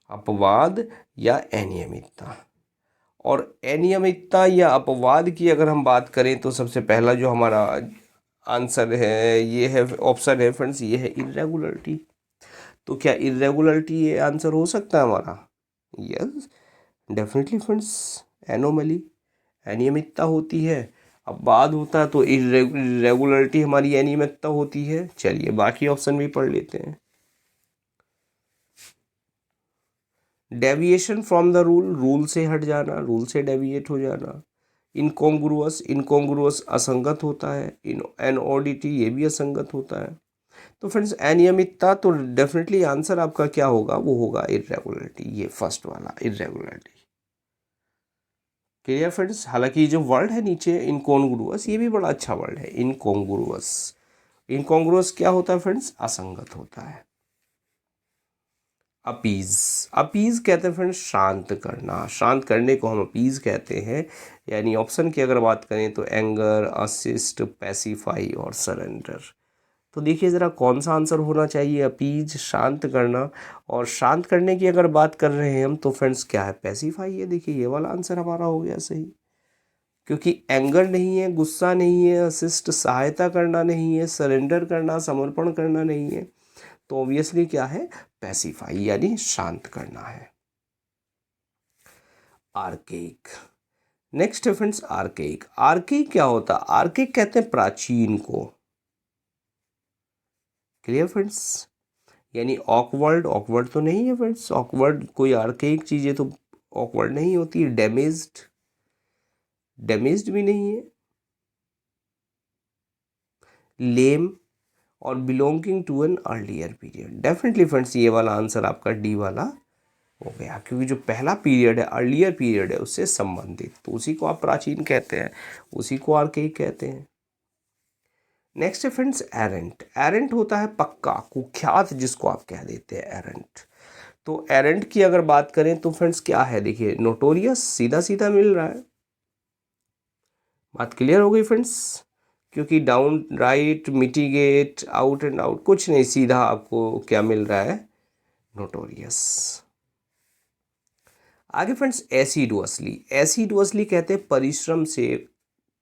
अपवाद या अनियमितता। और अनियमितता या अपवाद की अगर हम बात करें तो सबसे पहला जो हमारा आंसर है ये है, ऑप्शन है फ्रेंड्स, ये है इरेगुलरिटी। तो क्या इरेगुलरिटी ये आंसर हो सकता है हमारा, यस डेफिनेटली फ्रेंड्स। एनोमली अनियमितता होती है, अपवाद होता है, तो इरेगुलरिटी हमारी अनियमितता होती है। चलिए बाकी ऑप्शन भी पढ़ लेते हैं। Deviation from the rule, rule से हट जाना, रूल से डेविएट हो जाना। इनकॉन्ग्रुअस, इनकॉन्ग्रुअस असंगत होता है। इनऑडिटी ये भी असंगत होता है। तो फ्रेंड्स अनियमितता, तो डेफिनेटली आंसर आपका क्या होगा, वो होगा इरेगुलरिटी, ये फर्स्ट वाला इरेगुलरिटी। क्लियर फ्रेंड्स, हालांकि जो वर्ड है नीचे इनकॉन्ग्रुअस, ये भी बड़ा अच्छा वर्ड है, इनकॉन्ग्रुअस। इनकॉन्ग्रुअस क्या होता है फ्रेंड्स, असंगत होता है। अपीज, अपीज कहते हैं फ्रेंड्स शांत करना, शांत करने को हम अपीज कहते हैं। यानी ऑप्शन की अगर बात करें तो एंगर, असिस्ट, पैसिफाई और सरेंडर। तो देखिए ज़रा कौन सा आंसर होना चाहिए, अपीज शांत करना। और शांत करने की अगर बात कर रहे हैं हम तो फ्रेंड्स क्या है, पैसिफाई है। देखिए ये वाला आंसर हमारा हो गया सही, क्योंकि एंगर नहीं है, गुस्सा नहीं है, असिस्ट सहायता करना नहीं है, सरेंडर करना समर्पण करना नहीं है। तो ऑब्वियसली क्या है, पैसिफाई यानी शांत करना है। आर्केक, नेक्स्ट है फ्रेंड्स आर्केक। आर्केक क्या होता है, आर्केक कहते हैं प्राचीन को। क्लियर फ्रेंड्स, यानी ऑकवर्ड, ऑकवर्ड तो नहीं है फ्रेंड्स, ऑकवर्ड कोई आर्केक चीज़ है तो ऑकवर्ड नहीं होती। डैमेज्ड, डैमेज्ड भी नहीं है। लेम और belonging to an earlier period. Definitely friends ये वाला आंसर आपका डी वाला हो गया, क्योंकि जो पहला पीरियड है, अर्लियर पीरियड है, उससे संबंधित, तो उसी को आप प्राचीन कहते हैं, उसी को आर्केइक कहते हैं। नेक्स्ट है फ्रेंड्स एरेंट। एरेंट होता है पक्का, कुख्यात, जिसको आप कह देते हैं एरेंट। तो एरेंट की अगर बात करें तो फ्रेंड्स क्या है, देखिए नोटोरियस, सीधा सीधा मिल रहा है। बात क्लियर हो गई फ्रेंड्स, क्योंकि down right, mitigate, out and out कुछ नहीं, सीधा आपको क्या मिल रहा है, नोटोरियस। आगे फ्रेंड्स एसिडुअसली, एसिडुअसली कहते हैं परिश्रम से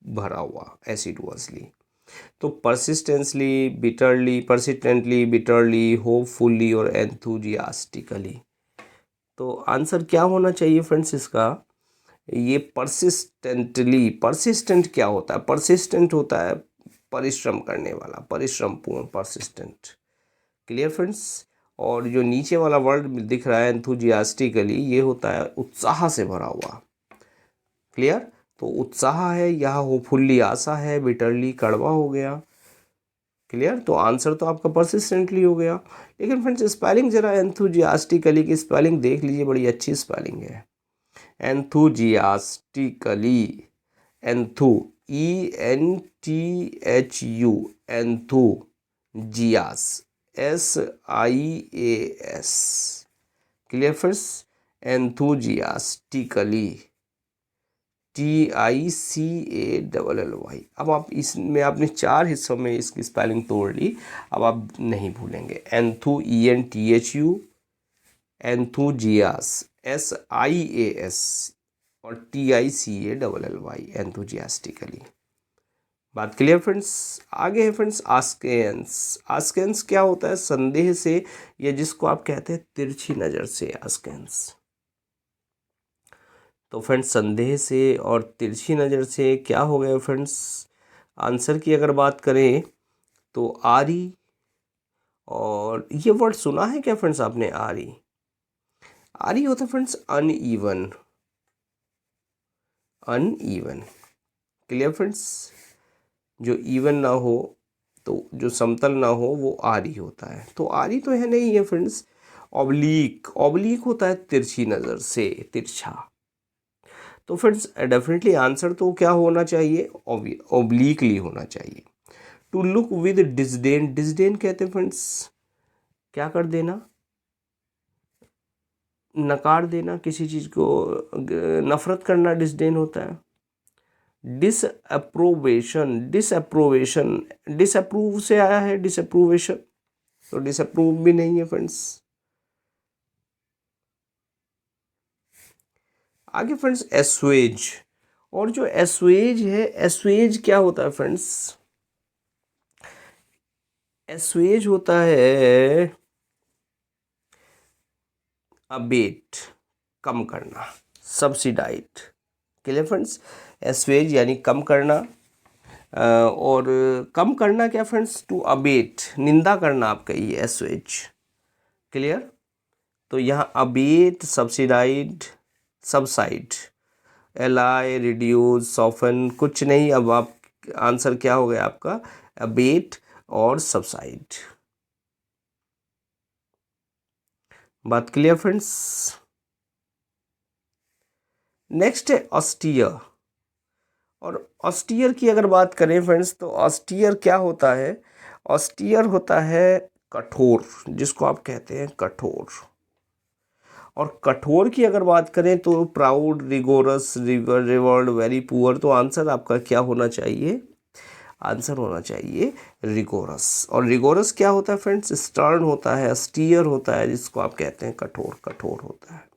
भरा हुआ, एसिडुअसली। तो परसिस्टेंसली, बिटरली, परसिस्टेंटली, बिटरली, होपफुली और एंथुजियास्टिकली। तो आंसर क्या होना चाहिए फ्रेंड्स इसका, ये परसिस्टेंटली। परसिस्टेंट क्या होता है, परसिस्टेंट होता है परिश्रम करने वाला, परिश्रम पूर्ण, परसिस्टेंट। क्लियर फ्रेंड्स, और जो नीचे वाला वर्ड दिख रहा है एंथुजियास्टिकली, ये होता है उत्साह से भरा हुआ। क्लियर, तो उत्साह है, यहाँ होपफुल्ली आशा है, बिटरली कड़वा हो गया। क्लियर। तो आंसर तो आपका परसिस्टेंटली हो गया। लेकिन फ्रेंड्स स्पेलिंग जरा एंथुजियास्टिकली की स्पेलिंग देख लीजिए, बड़ी अच्छी स्पेलिंग है। Enthusiastically, enthu ENTHU, enthu, sias SIAS। Clear friends, enthusiastically TICALLY। अब आप इसमें आपने 4 हिस्सों में इसकी स्पेलिंग तोड़ ली, अब आप नहीं भूलेंगे। एंथु ENTHU, एंथुजियास SIAS और TICALLY, एंथुजियास्टिकली। बात क्लियर फ्रेंड्स। आगे है फ्रेंड्स आस्केंस। आस्केंस क्या होता है? संदेह से, या जिसको आप कहते हैं तिरछी नज़र से, आस्केंस। तो फ्रेंड्स संदेह से और तिरछी नज़र से क्या हो गया फ्रेंड्स? आंसर की अगर बात करें तो आरी, और ये वर्ड सुना है क्या फ्रेंड्स आपने? आरी, आरी होता है friends uneven, uneven. Clear friends, जो इवन ना हो, तो जो समतल ना हो वो आरी होता है। तो आरी तो है नहीं है फ्रेंड्स। ऑब्लीक, ऑब्लीक होता है तिरछी नज़र से, तिरछा। तो फ्रेंड्स डेफिनेटली आंसर तो क्या होना चाहिए? ओब्लीकली होना चाहिए। To look with disdain, disdain कहते हैं फ्रेंड्स क्या कर देना? नकार देना, किसी चीज़ को नफरत करना डिसडेन होता है। डिसअप्रोवेशन, डिसअप्रोवेशन, डिसअप्रूव से आया है डिसअप्रोवेशन, तो डिसअप्रूव भी नहीं है फ्रेंड्स। आगे फ्रेंड्स एस्वेज, और जो एस्वेज है, एस्वेज क्या होता है फ्रेंड्स? एस्वेज होता है अबेट, कम करना, सब्सिडाइट। क्लियर फ्रेंड्स, एस्वेज यानी कम करना, और कम करना क्या फ्रेंड्स? टू अबेट, निंदा करना आप कहिए, एस्वेज। क्लियर। तो यहाँ abate, subsidized, subside, LI, reduce, soften, कुछ नहीं। अब आप आंसर क्या हो गया आपका? अबेट और सबसाइड। बात क्लियर फ्रेंड्स। नेक्स्ट है ऑस्टियर, और ऑस्टियर की अगर बात करें फ्रेंड्स तो ऑस्टियर क्या होता है? ऑस्टियर होता है कठोर, जिसको आप कहते हैं कठोर। और कठोर की अगर बात करें तो proud, rigorous, revered, very poor. तो आंसर आपका क्या होना चाहिए? आंसर होना चाहिए रिगोरस। और रिगोरस क्या होता है फ्रेंड्स? स्टर्न होता है, स्टीयर होता है, जिसको आप कहते हैं कठोर, कठोर होता है।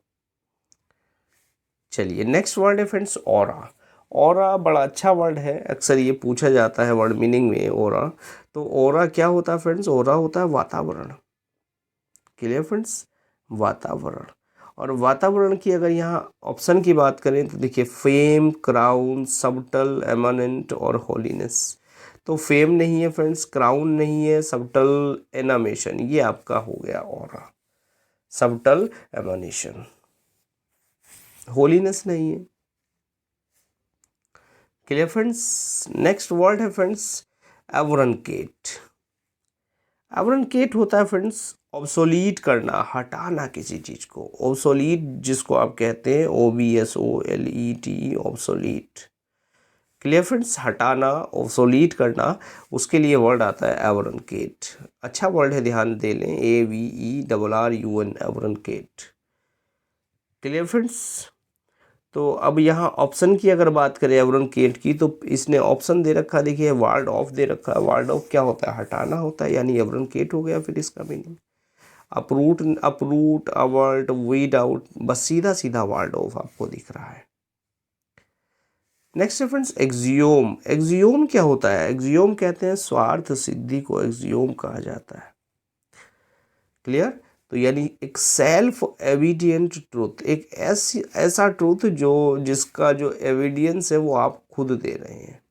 चलिए नेक्स्ट वर्ड है फ्रेंड्स ऑरा। ऑरा बड़ा अच्छा वर्ड है, अक्सर ये पूछा जाता है वर्ड मीनिंग में ऑरा। तो ऑरा क्या होता है फ्रेंड्स? ऑरा होता है वातावरण। क्लियर फ्रेंड्स, वातावरण। और वातावरण की अगर यहाँ ऑप्शन की बात करें तो देखिए फेम, क्राउन, सबटल, एमानेंट और होलीनेस। तो फेम नहीं है फ्रेंड्स, क्राउन नहीं है, सबटल एनामेशन, ये आपका हो गया ऑरा, सबटल एमानेशन। होलीनेस नहीं है। Clear friends. नेक्स्ट वर्ड है फ्रेंड्स एवरनकेट। एवरनकेट होता है फ्रेंड्स ऑब्सोलीट करना, हटाना किसी चीज़ को, ऑब्सोलीट, जिसको आप कहते हैं OBSOLET, ऑब्सोलीट। क्लियर फ्रेंड्स, हटाना, ऑब्सोलीट करना, उसके लिए वर्ड आता है एवरनकेट। अच्छा वर्ड है, ध्यान दे लें, AVERRUN, एवरनकेट। Clear friends. तो अब यहाँ ऑप्शन की अगर बात करें एवरनकेट की, तो इसने ऑप्शन दे रखा, देखिए वार्ड ऑफ दे रखा है। वार्ड ऑफ क्या होता है? हटाना होता है, यानी एवरनकेट हो गया फिर इसका meaning. Uproot, uproot, avert, weed out, बस सीधा सीधा वार्ड ऑफ आपको दिख रहा है। नेक्स्ट है फ्रेंड्स एक्सियोम। एक्सियोम क्या होता है? एक्सियोम कहते हैं स्वार्थ सिद्धि को एक्सियोम कहा जाता है। क्लियर। तो यानी एक सेल्फ एविडेंट ट्रूथ, एक ऐसा ट्रूथ जो जिसका जो एविडेंस है वो आप खुद दे रहे हैं।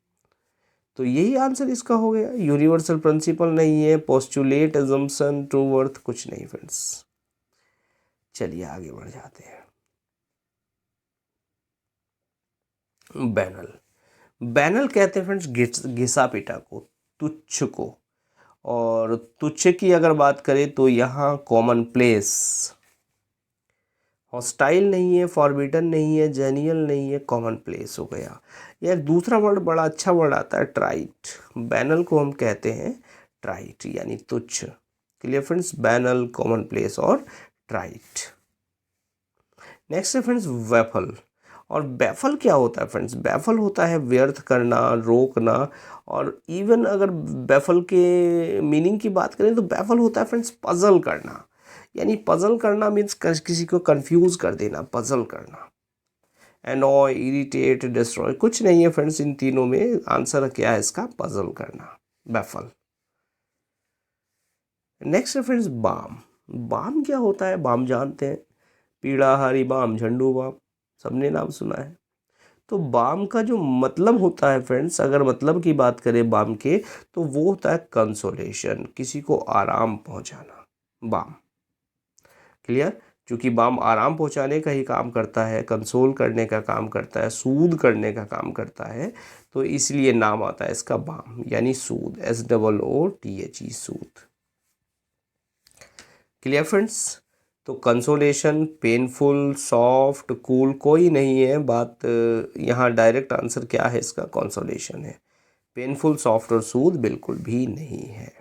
तो यही आंसर इसका हो गया। यूनिवर्सल प्रिंसिपल नहीं है, पोस्टुलेट, अजम्पशन, ट्रू वर्थ, कुछ नहीं फ्रेंड्स। चलिए आगे बढ़ जाते हैं। बैनल, बैनल कहते हैं फ्रेंड्स घिसा पिटा को, तुच्छ को। और तुच्छ की अगर बात करें तो यहाँ कॉमन प्लेस। हॉस्टाइल नहीं है, फॉरबिडन नहीं है, जेनियल नहीं है, कॉमन प्लेस हो गया। या एक दूसरा वर्ड बड़ा अच्छा वर्ड आता है ट्राइट। बैनल को हम कहते हैं ट्राइट यानी तुच्छ। Clear friends, banal, common place और ट्राइट। नेक्स्ट है फ्रेंड्स बैफल। और बैफल क्या होता है फ्रेंड्स? बैफल होता है व्यर्थ करना, रोकना। और इवन अगर बैफल के मीनिंग की बात करें तो बैफल होता है फ्रेंड्स पजल करना। यानी पजल करना मीन्स किसी को कंफ्यूज कर देना, पजल करना। एनॉय, इरिटेट, डिस्ट्रॉय कुछ नहीं है फ्रेंड्स इन तीनों में। आंसर क्या है इसका? पजल करना, बैफल। नेक्स्ट है फ्रेंड्स बाम। बाम क्या होता है? बाम जानते हैं, पीड़ा हारी बाम, झंडू बाम, सबने नाम सुना है। तो बाम का जो मतलब होता है फ्रेंड्स, अगर मतलब की बात करें बाम के, तो वो होता है कंसोलेशन, किसी को आराम पहुंचाना, बाम। क्लियर? क्योंकि बाम आराम पहुंचाने का ही काम करता है, कंसोल करने का काम करता है, सूद करने का काम करता है, तो इसलिए नाम आता है इसका बाम यानी soothe, SOOTHE, soothe. Clear friends? तो कंसोलेशन, पेनफुल, सॉफ्ट, कूल कोई नहीं है बात। यहाँ डायरेक्ट आंसर क्या है इसका? कंसोलेशन है। पेनफुल, सॉफ्ट और सूद बिल्कुल भी नहीं है।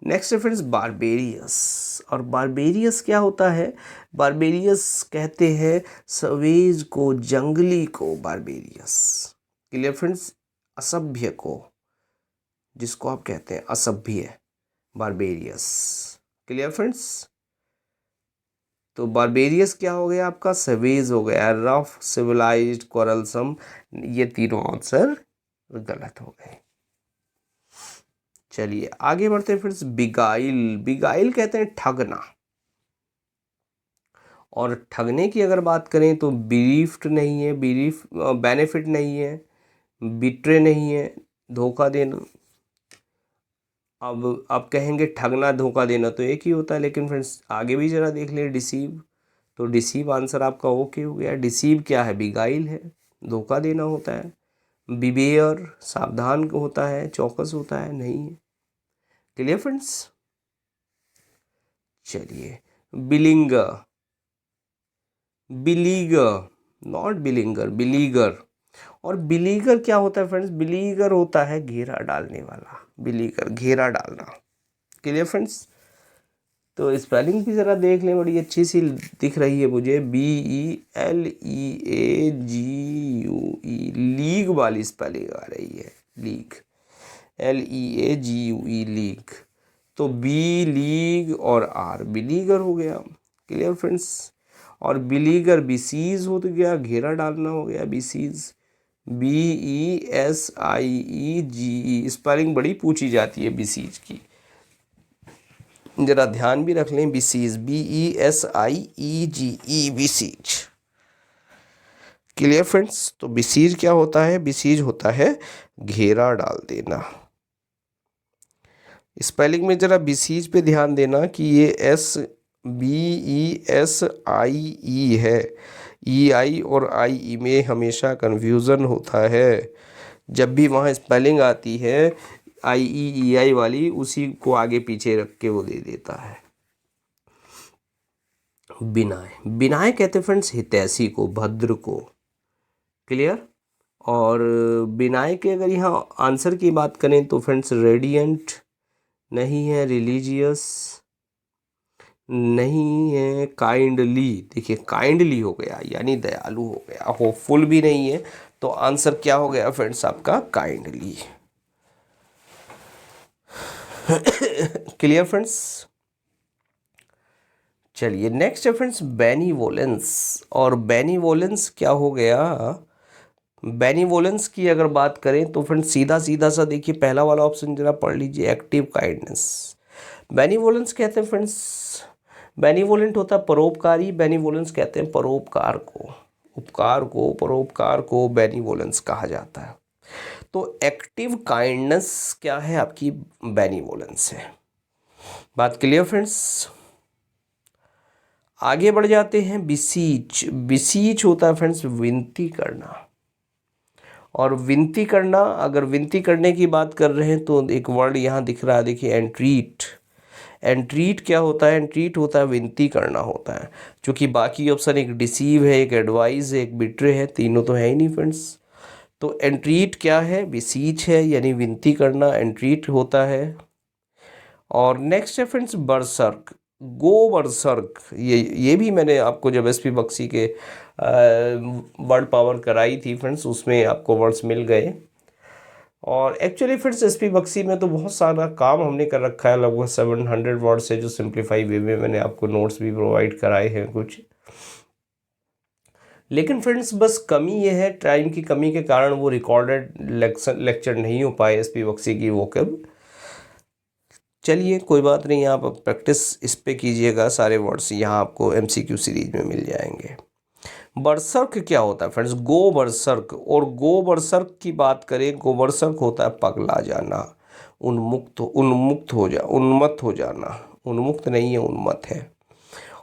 नेक्स्ट है फ्रेंड्स बारबेरियस। और बारबेरियस क्या होता है? बारबेरियस कहते हैं सवेज को, जंगली को बारबेरियस। Clear friends? असभ्य को, जिसको आप कहते हैं असभ्य, बारबेरियस। Clear friends? तो बारबेरियस क्या हो गया आपका? सवेज हो गया, रफ, सिविलाइज्ड, क्वारलसम। ये तीनों आंसर गलत हो गए। चलिए आगे बढ़ते हैं फ्रेंड्स। बिगाइल। बिगाइल कहते हैं ठगना। और ठगने की अगर बात करें तो बीरीफ्ड नहीं है, बेनिफिट नहीं है, बिट्रे नहीं है, धोखा देना। अब आप कहेंगे ठगना, धोखा देना तो एक ही होता है, लेकिन फ्रेंड्स आगे भी जरा देख लें, डिसीव। तो डिसीव आंसर आपका ओके हो गया। डिसीव क्या है? बिगाइल है, धोखा देना होता है। बिवेयर सावधान होता है, चौकस होता है, नहीं है। Clear friends? चलिए बिलिंगर। बिलीगर, नॉट बिलिंगर, बिलीगर। और बिलीगर क्या होता है फ्रेंड्स? बिलीगर होता है घेरा डालने वाला, बिलीगर घेरा डालना। Clear friends? तो स्पेलिंग भी ज़रा देख लें, बड़ी अच्छी सी दिख रही है मुझे, BELEAGUE, लीग वाली स्पेलिंग आ रही है, लीग, LEAGUE, लीग। तो बी लीग और आर, बिलीगर हो गया। Clear friends? और बिलीगर बिसीज हो तो गया, घेरा डालना हो गया, बिसीज, BESIEGE। स्पेलिंग बड़ी पूछी जाती है बिसीज की, जरा ध्यान भी रख लें। Besiege, BESIEGE, besiege. Clear friends? तो बिसीज क्या होता है? बिसीज होता है घेरा डाल देना। स्पेलिंग में जरा बिसीज पे ध्यान देना कि ये BESIE है। EI और IE में हमेशा कन्फ्यूज़न होता है। जब भी वहाँ स्पेलिंग आती है IE EI वाली, उसी को आगे पीछे रख के वो दे देता है। बिनाय। बिनाय कहते हैं फ्रेंड्स हितैषी को, भद्र को। क्लियर? और बिनाय के अगर यहाँ आंसर की बात करें तो फ्रेंड्स रेडियंट नहीं है, रिलीजियस नहीं है, काइंडली। देखिए काइंडली हो गया यानी दयालु हो गया, होपफुल भी नहीं है। तो आंसर क्या हो गया फ्रेंड्स आपका? काइंडली। Clear friends? चलिए नेक्स्ट है फ्रेंड्स बेनीवोलेंस। और बेनीवोलेंस क्या हो गया? बेनीवोलेंस की अगर बात करें तो फ्रेंड्स सीधा सीधा सा देखिए, पहला वाला ऑप्शन जरा पढ़ लीजिए, एक्टिव काइंडनेस। बेनीवोलेंस कहते हैं फ्रेंड्स, बेनीवोलेंट होता है परोपकारी, बेनीवोलेंस कहते हैं परोपकार को, उपकार को, परोपकार को बेनीवोलेंस कहा जाता है। तो एक्टिव काइंडनेस क्या है आपकी? बेनीवोलेंस है। बात क्लियर फ्रेंड्स? आगे बढ़ जाते हैं। बिसीच। बिसीच होता है फ्रेंड्स विनती करना। और विनती करना, अगर विनती करने की बात कर रहे हैं तो एक वर्ड यहाँ दिख रहा है, देखिए एंट्रीट। एंट्रीट क्या होता है? एंट्रीट होता है विनती करना होता है। क्योंकि बाकी ऑप्शन एक डिसीव है, एक एडवाइस है, एक बिट्रे है, तीनों तो है ही नहीं फ्रेंड्स। तो एंट्रीट क्या है? बिसीच है, यानी विनती करना एंट्रीट होता है। और नेक्स्ट है फ्रेंड्स बरसर्क, गो बरसर्क। ये भी मैंने आपको जब एसपी बख्शी के वर्ड पावर कराई थी फ्रेंड्स, उसमें आपको वर्ड्स मिल गए। और एक्चुअली फ्रेंड्स एसपी बख्शी में तो बहुत सारा काम हमने कर रखा है, लगभग 700 वर्ड्स है जो सिंप्लीफाई वे में मैंने आपको नोट्स भी प्रोवाइड कराए हैं कुछ। लेकिन फ्रेंड्स बस कमी ये है, टाइम की कमी के कारण वो रिकॉर्डेड लेक्चर नहीं हो पाए एसपी बख्शी की वोकैब। चलिए कोई बात नहीं, आप प्रैक्टिस इस पे कीजिएगा, सारे वर्ड्स यहाँ आपको एमसीक्यू सीरीज में मिल जाएंगे। बरसर्क क्या होता है फ्रेंड्स? गो बरसर्क। और गो बरसर्क की बात करें, गो बरसर्क होता है पगला जाना, उन्मुक्त हो जाना। उन्मुक्त नहीं है, उन्मत्त है।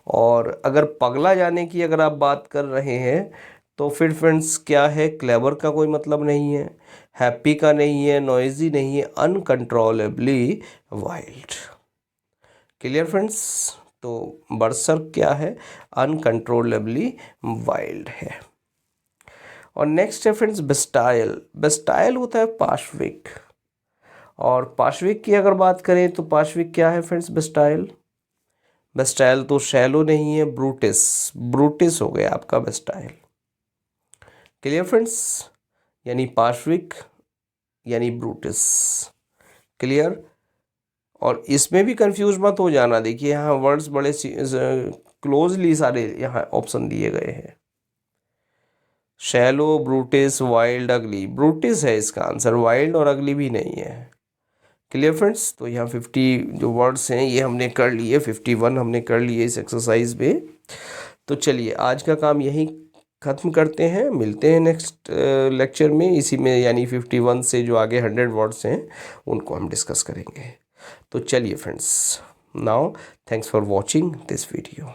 और अगर पगला जाने की अगर आप बात कर रहे हैं तो फिर फ्रेंड्स क्या है? क्लेवर का कोई मतलब नहीं है, हैप्पी का नहीं है, नॉइजी नहीं है, अनकंट्रोलेबली वाइल्ड। Clear friends? तो बरसर्क क्या है? अनकंट्रोलेबली वाइल्ड है। और नेक्स्ट है फ्रेंड्स बेस्टाइल। बेस्टाइल होता है पार्श्विक। और पार्श्विक की अगर बात करें तो पार्श्विक क्या है फ्रेंड्स? बेस्टाइल। बेस्टाइल तो शैलो नहीं है, ब्रूटिस। ब्रूटिस हो गया आपका बेस्टाइल। Clear friends? यानी पार्श्विक यानी ब्रूटिस। क्लियर? और इसमें भी कंफ्यूज मत हो जाना, देखिए यहाँ वर्ड्स बड़े क्लोजली सारे यहाँ ऑप्शन दिए गए हैं। शैलो, ब्रूटिस, वाइल्ड, अगली। ब्रूटिस है इसका आंसर, वाइल्ड और अगली भी नहीं है। Clear friends? तो यहाँ 50 जो वर्ड्स हैं ये हमने कर लिए, 51 हमने कर लिए इस एक्सरसाइज में। तो चलिए आज का काम यहीं ख़त्म करते हैं, मिलते हैं नेक्स्ट लेक्चर में इसी में, यानी 51 से जो आगे 100 वर्ड्स हैं उनको हम डिस्कस करेंगे। तो चलिए friends, now thanks for watching this video.